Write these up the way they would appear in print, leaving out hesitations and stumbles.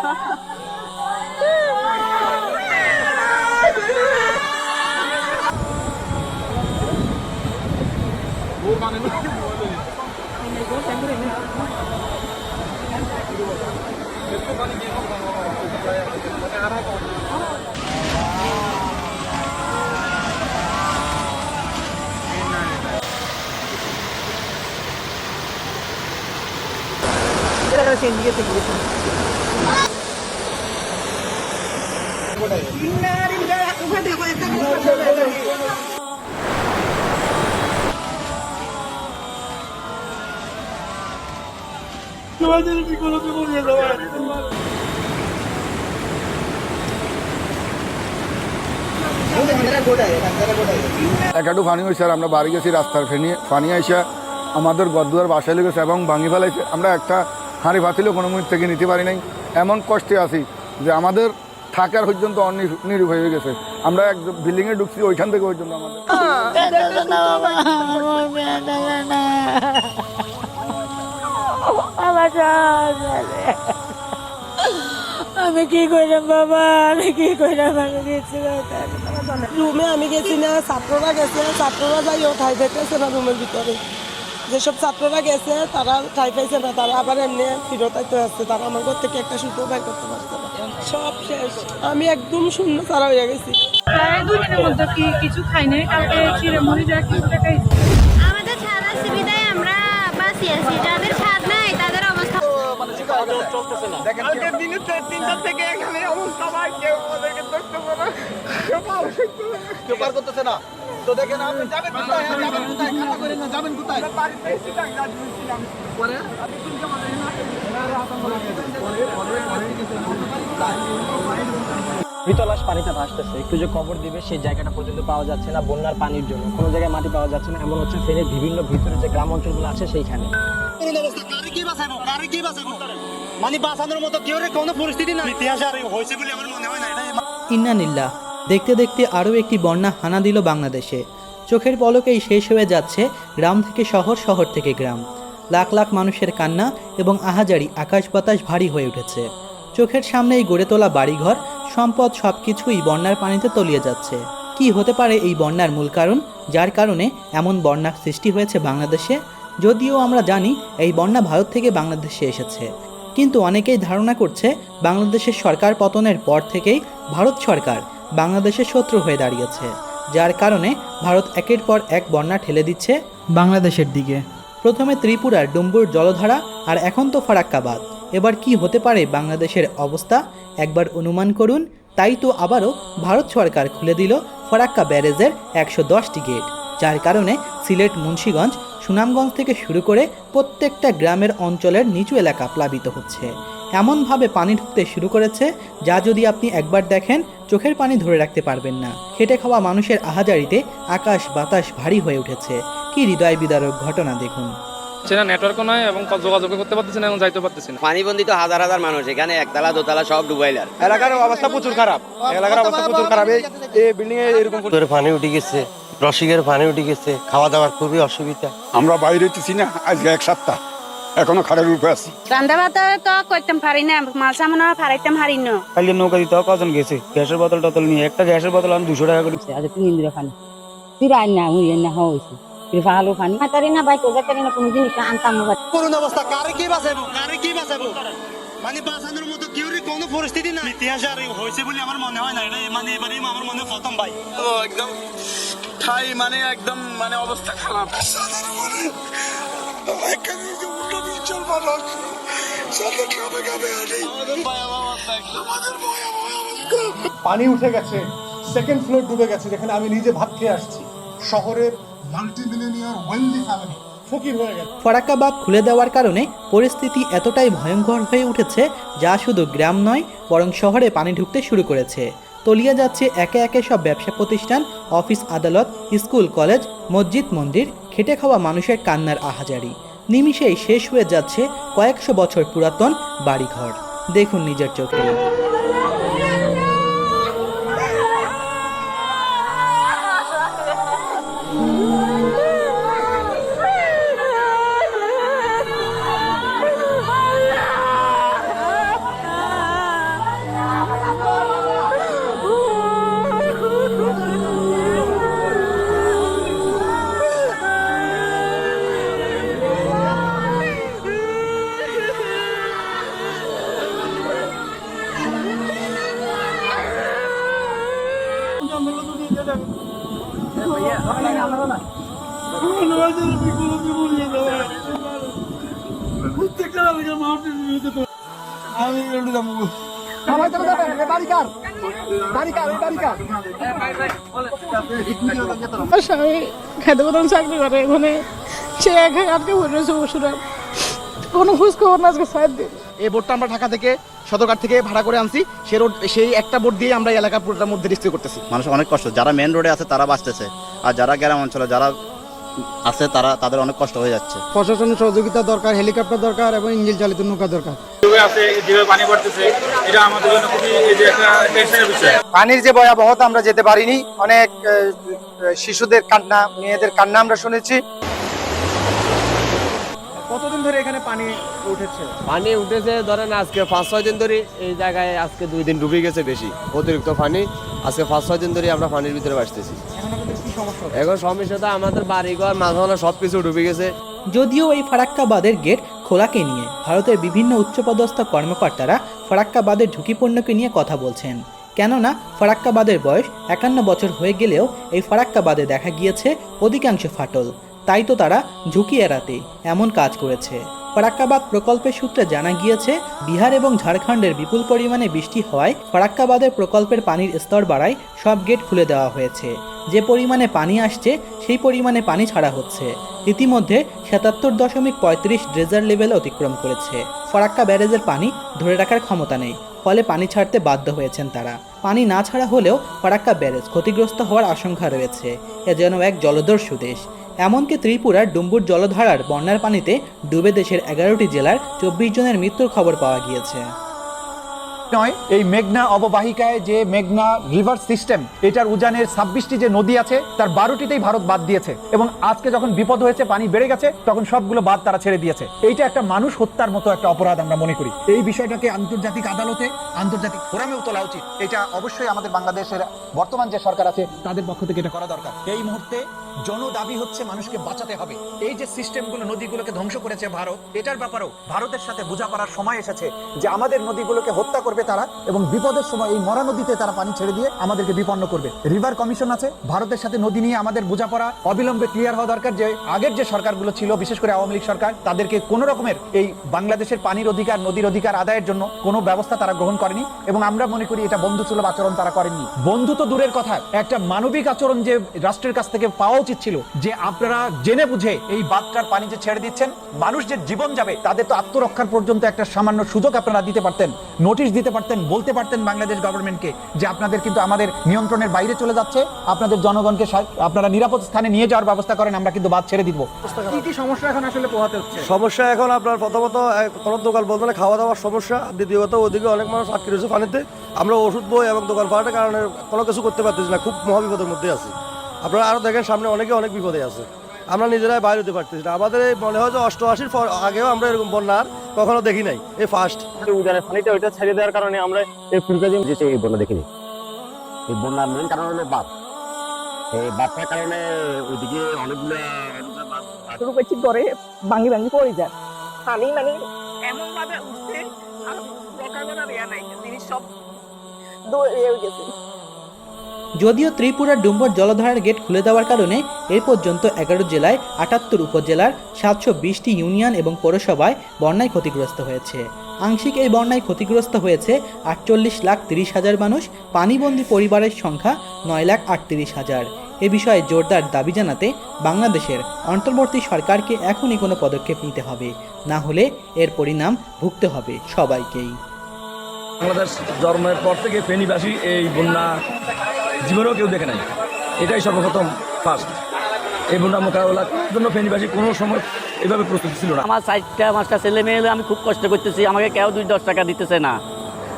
একটু পানি হয়েছে আর আমরা বাড়ি গেছি রাস্তার পানি আইসা আমাদের গদ্দুয়ার বাসায় লেগেছে এবং ভাঙি ফেলাইছে। আমরা একটা হাঁড়ি ভাতিলেও কোনো মিনিট থেকে নিতে পারি নাই, এমন কষ্টে আছি যে আমাদের থাকার পর্যন্ত নিরূপ হয়ে গেছে। আমরা এক বিল্ডিংয়ে ঢুকছি, ওইখান থেকে পর্যন্ত আমাদের আমি কি করলাম বাবা, আমি কি করলাম? রুমে আমি গেছি না, ছাত্ররা গেছে, ছাত্ররা যাইও ঠাই পাইতেছে না রুমের ভিতরে। যেসব ছাত্ররা গেছে তারা ঠাই পাইছে না, তারা আবার এমনি ফিরত আইতে আসছে। তারা আমার ঘর থেকে একটা সুতো বের করতে পারছে না, সব শেষ। আমি একদম শূন্য ছাড়া হয়ে গেছি। প্রায় 2 দিনের মধ্যে কি কিছু খাই নাই, কালকে চিড়ে-মুড়ি যা কিছু খাইছি। আমাদের ছাদের সুবিধায় আমরা বাঁচি আছি, যাদের ছাদ নাই তাদের অবস্থা চলতেছে না। কালকে দিনে 3টা থেকে এখানে অবস্থা ভাই, কেউ ওদেরকে ধরতে পারে না, কেউ পার করতেছে না। তো দেখেন আপনি যাবেন কোথায়, খাতা করে না যাবেন কোথায়? বাড়িতে এসেছিলাম, পরে মৃতলাশ পানিতে ভাসতেছে, একটু যে কবর দিবে সেই জায়গাটা পর্যন্ত পাওয়া যাচ্ছে না বন্যার পানির জন্য। কোনো জায়গায় মাটি পাওয়া যাচ্ছে না, এমন হচ্ছে ফেনের বিভিন্ন ভিতরে যে গ্রাম অঞ্চলগুলো আছে সেইখানে। মানে বাঁচানোর মতো কেউ কোনো পরিস্থিতি না, ইতিহাসে আর হয়েছে বলে আমার মনে হয় না। ইন্নানিল্লাহ। দেখতে দেখতে আরও একটি বন্যা হানা দিল বাংলাদেশে। চোখের পলকেই শেষ হয়ে যাচ্ছে গ্রাম থেকে শহর, শহর থেকে গ্রাম। লাখ লাখ মানুষের কান্না এবং আহাজারি আকাশ বাতাস ভারী হয়ে উঠেছে। চোখের সামনেই গড়ে তোলা বাড়িঘর, সম্পদ সবকিছুই বন্যার পানিতে তলিয়ে যাচ্ছে। কি হতে পারে এই বন্যার মূল কারণ, যার কারণে এমন বন্যার সৃষ্টি হয়েছে বাংলাদেশে? যদিও আমরা জানি এই বন্যা ভারত থেকে বাংলাদেশে এসেছে, কিন্তু অনেকেই ধারণা করছে বাংলাদেশের সরকার পতনের পর থেকেই ভারত সরকার বাংলাদেশের শত্রু হয়ে দাঁড়িয়েছে, যার কারণে ভারত একের পর এক বন্যা ঠেলে দিচ্ছে বাংলাদেশের দিকে। প্রথমে ত্রিপুরার ডুম্বুর জলধারা, আর এখন তো ফারাক্কা বাঁধ। এবার কি হতে পারে বাংলাদেশের অবস্থা একবার অনুমান করুন। তাই তো আবারও ভারত সরকার খুলে দিল ফারাক্কা ব্যারেজের 110টি গেট, যার কারণে সিলেট, মুন্সিগঞ্জ, সুনামগঞ্জ থেকে শুরু করে প্রত্যেকটা গ্রামের অঞ্চলের নিচু এলাকা প্লাবিত হচ্ছে। এমনভাবে পানি ঢুকতে শুরু করেছে যা যদি আপনি একবার দেখেন চোখের পানি ধরে রাখতে পারবেন না। খেটে খাওয়া মানুষের আহাজারিতে আকাশ বাতাস ভারী হয়ে উঠেছে। কি হৃদয় বিদারক ঘটনা দেখুন। নেটওয়ার্কও নয় এবং যোগাযোগ করতে পারতেছি না এবং যাইতে পারতেছি না। পানিবন্দিত হাজার হাজার মানুষ, এখানে একতলা দোতলা সব ডুবাইলার। এলাকার অবস্থা প্রচুর খারাপ, এলাকার অবস্থা প্রচুর খারাপ। এই বিল্ডিং এ এরকম পানি উঠে গেছে, রসিকের পানি উঠে গেছে, খাওয়া দাওয়ার খুবই অসুবিধা। আমরা বাইরে হইতেছি না আজকে 1 সপ্তাহ, এখনো খারাপ রূপে আছি। রান্না বান্না তো করতাম পারি না, মাছ আমরা ফারাইতাম পারি না। কালকে নৌকা দিতে কজন গেছে, গ্যাসের বোতল টতল নিয়ে, একটা গ্যাসের বোতল আমি 200 টাকা করে। আজ 3 দিন খানি ফিরাই না, উই না হইছে ভালো খানি হাতারি না, বাইক যাতারি না, কোনো জিনিস আনতাম না। করুন অবস্থা, কারে কি বাঁচাবো, কারে কি বাঁচাবো? মানে বাঁচানোর মতো কেউ কোনো পরিস্থিতি না, ইতিহাসে আর হয়েছে বলে আমার মনে হয় না। এটা মানে এবারে আমার মনে প্রথম ভাই তো একদম ঠাই, মানে একদম মানে অবস্থা খারাপ। পানি উঠে গেছে, 2nd ফ্লোর ডুবে গেছে, যেখানে আমি নিজে ভাত খেয়ে আসছি। শহরের মাল্টিমিলিয়নিয়ার ওয়েলদি ফ্যামিলি ফকির হয়ে গেছে। ফারাক্কা বাঁধ খুলে দেওয়ার কারণে পরিস্থিতি এতটাই ভয়ঙ্কর হয়ে উঠেছে যা শুধু গ্রাম নয় বরং শহরে পানি ঢুকতে শুরু করেছে। তলিয়ে যাচ্ছে একে একে সব ব্যবসা প্রতিষ্ঠান, অফিস আদালত, স্কুল কলেজ, মসজিদ মন্দির। খেটে খাওয়া মানুষের কান্নার আহাজারি। নিমিষেই শেষ হয়ে যাচ্ছে কয়েকশো বছর পুরাতন বাড়িঘর। দেখুন নিজের চোখে। স্বামী খেতে প্রধান চাকরি করে মানে সে আটকে পড়েছে ওষুধ কোনো খোঁজ খবর না আজকে 7 দিন। এই বোটটা আমরা ঢাকা থেকে সদরঘাট থেকে ভাড়া করে আনছি, সেই একটা বোট দিয়ে আমরা এলাকা পুরোটার মধ্যে রেস্কিউ করতেছি। মানুষ অনেক কষ্ট, যারা মেন রোডে আছে তারা বাঁচতেছে, আর যারা গ্রাম অঞ্চলে যারা আছে তাদের অনেক কষ্ট হয়ে যাচ্ছে। প্রশাসনের সহযোগিতা দরকার, হেলিকপ্টার দরকার এবং ইঞ্জিন চালিত নৌকা দরকার। পানির যে ভয়াবহতা আমরা যেতে পারিনি, অনেক শিশুদের কান্না, মেয়েদের কান্না আমরা শুনেছি। কতদিন ধরে এখানে পানি উঠেছে? পানি উঠেছে ধরেন আজকে 5-6 দিন ধরে এই জায়গায়, আজকে 2 দিন ডুবে গেছে বেশি অতিরিক্ত পানি। আজকে 5-6 দিন ধরে আমরা পানির ভিতরে বাঁচতেছি। এখন সমস্যাটা আমাদের বাড়িঘর মাঝখানে সবকিছু ডুবে গেছে। যদিও এই ফারাক্কা বাঁধের গেট খোলাকে নিয়ে ভারতের বিভিন্ন উচ্চপদস্থ কর্মকর্তারা ফারাক্কা বাঁধের ঝুঁকিপূর্ণকে নিয়ে কথা বলছেন, কেননা ফারাক্কা বাঁধের বয়স 51 বছর হয়ে গেলেও এই ফারাক্কা বাঁধে দেখা গিয়েছে অধিকাংশ ফাটল। তাই তো তারা ঝুঁকি এড়াতে এমন কাজ করেছে। ফারাক্কা বাঁধ প্রকল্পের সূত্রে জানা গিয়েছে, বিহার এবং ঝাড়খণ্ডের বিপুল পরিমাণে বৃষ্টি হওয়ায় ফারাক্কা বাঁধের প্রকল্পের পানির স্তর বাড়ায় সব গেট খুলে দেওয়া হয়েছে। যে পরিমাণে পানি আসছে সেই পরিমাণে পানি ছাড়া হচ্ছে। ইতিমধ্যে 77.35 ড্রেজার লেভেল অতিক্রম করেছে। ফারাক্কা ব্যারেজের পানি ধরে রাখার ক্ষমতা নেই, ফলে পানি ছাড়তে বাধ্য হয়েছেন তারা। পানি না ছাড়া হলেও ফারাক্কা ব্যারেজ ক্ষতিগ্রস্ত হওয়ার আশঙ্কা রয়েছে। এ যেন এক জলদস্যু দেশ। এমনকি ত্রিপুরার ডুম্বুর জলধারার বন্যার পানিতে ডুবে দেশের 11টি জেলার 24 জনের মৃত্যুর খবর পাওয়া গিয়েছে। নয়, এই মেঘনা অববাহিকায় যে মেঘনা রিভার সিস্টেম, এটার উজানের 26টি যে নদী আছে তার 12টিতেই ভারত বাদ দিয়েছে, এবং আজকে যখন বিপদ হয়েছে, পানি বেড়ে গেছে, তখন সবগুলো বাদ তারা ছেড়ে দিয়েছে। এইটা একটা মানুষ হত্যার মতো একটা অপরাধ আমরা মনে করি। এই বিষয়টাকে আন্তর্জাতিক আদালতে, আন্তর্জাতিক ফোরামেও তোলা উচিত। এটা অবশ্যই আমাদের বাংলাদেশের বর্তমান যে সরকার আছে তাদের পক্ষ থেকে এটা করা দরকার। এই মুহূর্তে জনদাবি হচ্ছে মানুষকে বাঁচাতে হবে। এই যে সিস্টেমগুলো নদীগুলোকে ধ্বংস করেছে ভারত, এটার ব্যাপারেও ভারতের সাথে বোঝাপড়ার সময় এসেছে যে আমাদের নদীগুলোকে হত্যা করবে তারা, এবং বিপদের সময় এই মরা নদীতে তারা পানি ছেড়ে দিয়ে আমাদেরকে বিপন্ন করবে। রিভার কমিশন আছে, ভারতের সাথে নদী নিয়ে আমাদের বোঝাপড়া অবিলম্বে ক্লিয়ার হওয়া দরকার। যে আগের যে সরকারগুলো ছিল, বিশেষ করে আওয়ামী লীগ সরকার, তাদেরকে কোনো রকমের এই বাংলাদেশের পানির অধিকার, নদীর অধিকার আদায়ের জন্য কোনো ব্যবস্থা তারা গ্রহণ করেনি, এবং আমরা মনে করি এটা বন্ধুসুলভ আচরণ তারা করেননি। বন্ধু তো দূরের কথা, একটা মানবিক আচরণ যে রাষ্ট্রের কাছ থেকে পাওয়া উচিত ছিল, যে আপনারা জেনে বুঝে এই বাঁধটার পানি যে ছেড়ে দিচ্ছেন, মানুষ যে জীবন যাবে তাদের তো আত্মরক্ষার পর্যন্ত একটা সামান্য সুযোগ আপনারা দিতে পারতেন, নোটিশ দিতে পারতেন, বলতে পারতেন বাংলাদেশ গভর্নমেন্টকে যে আপনাদের কিন্তু আমাদের নিয়ন্ত্রণের বাইরে চলে যাচ্ছে, আপনাদের জনগণকে আপনারা নিরাপদ স্থানে নিয়ে যাওয়ার ব্যবস্থা করেন, আমরা কিন্তু বাঁধ ছেড়ে দিব। কি কি সমস্যা এখন আসলে পোহাতে হচ্ছে? সমস্যা এখন আপনার প্রথমত কোনো দোকান বলতে খাওয়া দাওয়ার সমস্যা, দ্বিতীয়ত ওদিকে অনেক মানুষ আটকে রয়েছে পানিতে। আমরা ওষুধ বই এবং দোকান পাওয়ার কারণে কোনো কিছু করতে পারতেছি না, খুব মহাবিপদের মধ্যে আছি। আপনারা আরও দেখেন সামনে অনেক বিপদে আছে, আমরা নিজেরাই বাইরে হতে পারতেছি না। আমাদের এই মনে হয় যে 88 আগেও আমরা এরকম বন্যার কখনো দেখি নাই, এই ফার্স্ট। উজানের পানিটা ওইটা ছেড়ে দেওয়ার কারণে আমরা এই ফুলগাজি যেতে এই বন্যা দেখিনি। এই বন্যার মেন কারণ হলো বাঁধ। এই বাঁধটার কারণে ওইদিকে অনেকগুলো শুরু করছি করে ভাঙি পড়ে যায় পানি, মানে এমন ভাবে উঠছে আর রক্ষা করার ইয়া নাই, জিনিস সব হয়ে গেছে। যদিও ত্রিপুরার ডুম্বর জলধারার গেট খুলে দেওয়ার কারণে এ পর্যন্ত 11 জেলায় 78 উপজেলার 720টি ইউনিয়ন এবং পৌরসভায় বন্যায় ক্ষতিগ্রস্ত হয়েছে। আংশিক এই বন্যায় ক্ষতিগ্রস্ত হয়েছে 48,30,000 মানুষ। পানিবন্দী পরিবারের সংখ্যা 9,38,000। এ বিষয়ে জোরদার দাবি জানাতে বাংলাদেশের অন্তর্বর্তী সরকারকে এখনই কোনো পদক্ষেপ নিতে হবে, না হলে এর পরিণাম ভুগতে হবে সবাইকেই। বাংলাদেশ জন্মের পর থেকে ফেনীবাসী এই বন্যা জীবনেও কেউ দেখে নাই, এটাই সর্বপ্রথম ফার্স্ট। এই বন্যা মোকাবেলার জন্য ফেনীবাসী কোনো সময় এভাবে প্রস্তুতি ছিল না। আমার 4টা ছেলে মেয়ে, আমি খুব কষ্ট করতেছি, আমাকে কেউ 2-10 টাকা দিতেছে না।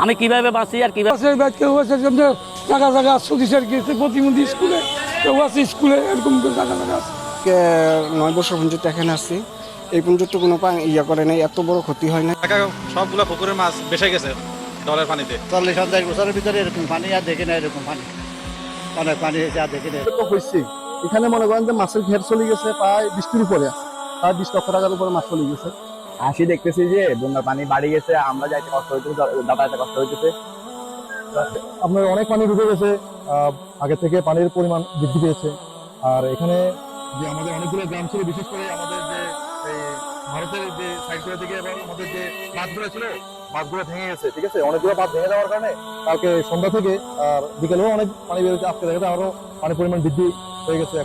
আমি কিভাবে বাঁচি আর কিভাবে কেউ আছে জায়গা জায়গা সুদিশের গেছে, প্রতিবন্ধী স্কুলে কেউ আছে, স্কুলে এরকম জায়গা জায়গা আছে। 9 বছর পর্যন্ত এখানে আসছি, এই পর্যন্ত কোনো ইয়া করে নাই, এত বড় ক্ষতি হয় না। সবগুলো পুকুরের মাছ ভেসে গেছে ডলের পানিতে। 40-50 বছরের ভিতরে এরকম পানি আর দেখে না, এরকম পানি অনেক পানি হয়েছে আর দেখে না। হয়েছে এখানে মনে করেন যে মাছের ঘের চলে গেছে প্রায় 20টির উপরে, প্রায় 20 লক্ষ টাকার উপরে মাছ চলে গেছে। আসি দেখতেছি যে বন্যার পানি বাড়ি গেছে, আমরা যাইতে কষ্ট হইতেছে, যাতায়াতে কষ্ট হইতেছে। আপনার অনেক পানি ঢুকে গেছে, আগে থেকে পানির পরিমাণ বৃদ্ধি পেয়েছে, আর এখানে যে আমাদের অনেকগুলো গ্রাম ছিল, বিশেষ করে আমাদের যে ভারতের যে সাইডগুলো থেকে এবং আমাদের যে বাঁধগুলো ছিল, বাঁধগুলো ভেঙে গেছে, ঠিক আছে। অনেকগুলো বাঁধ ভেঙে যাওয়ার কারণে কালকে সন্ধ্যা থেকে আর বিকেলেও অনেক পানি বেরোচ্ছে, আজকে দেখা যায় আরো পানির পরিমাণ বৃদ্ধি হয়ে গেছে।